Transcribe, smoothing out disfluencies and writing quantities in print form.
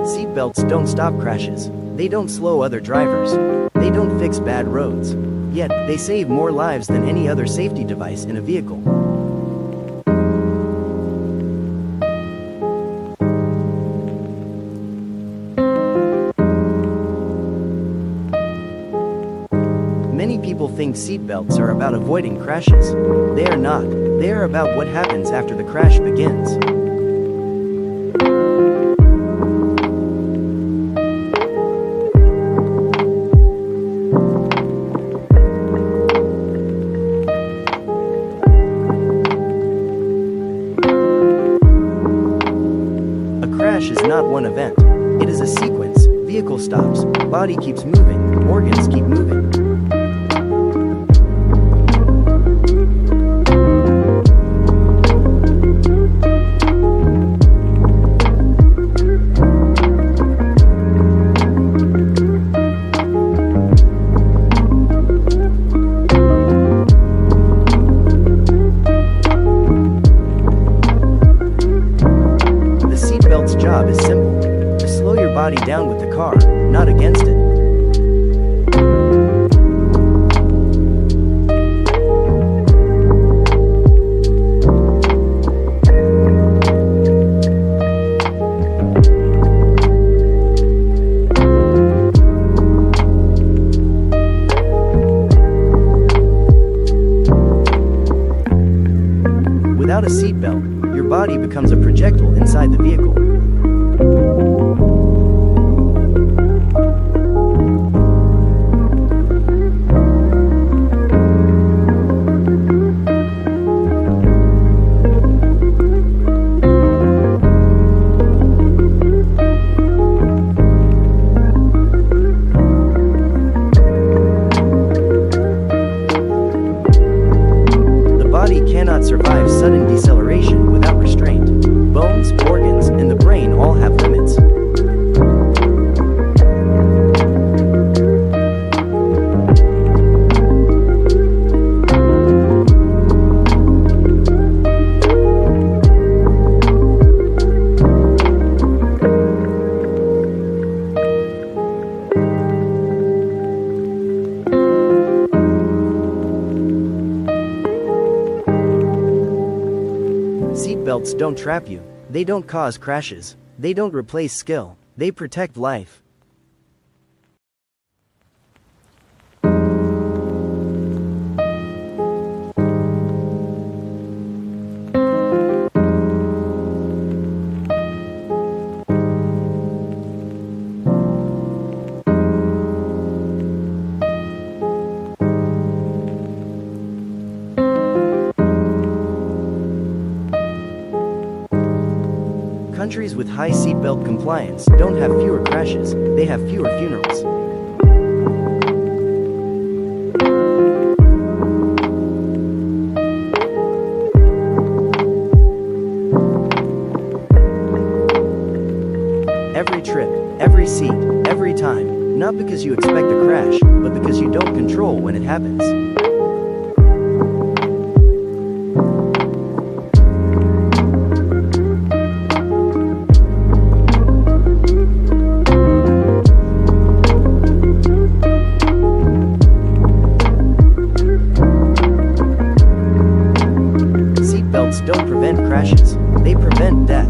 Seatbelts don't stop crashes. They don't slow other drivers. They don't fix bad roads. Yet, they save more lives than any other safety device in a vehicle. Many people think seatbelts are about avoiding crashes. They are not. They are about what happens after the crash begins. A crash is not one event. It is a sequence. Vehicle stops, body keeps moving, organs keep moving. Its job is simple: to slow your body down with the car, not against it. Without a seatbelt, your body becomes a projectile inside the vehicle. Cannot survive sudden deceleration without restraint. Bones, organs, and the brain all have limits. Seatbelts don't trap you. They don't cause crashes. They don't replace skill. They protect life. Countries with high seatbelt compliance don't have fewer crashes, they have fewer funerals. Every trip, every seat, every time, not because you expect a crash, but because you don't control when it happens. Seatbelts don't prevent crashes, they prevent death.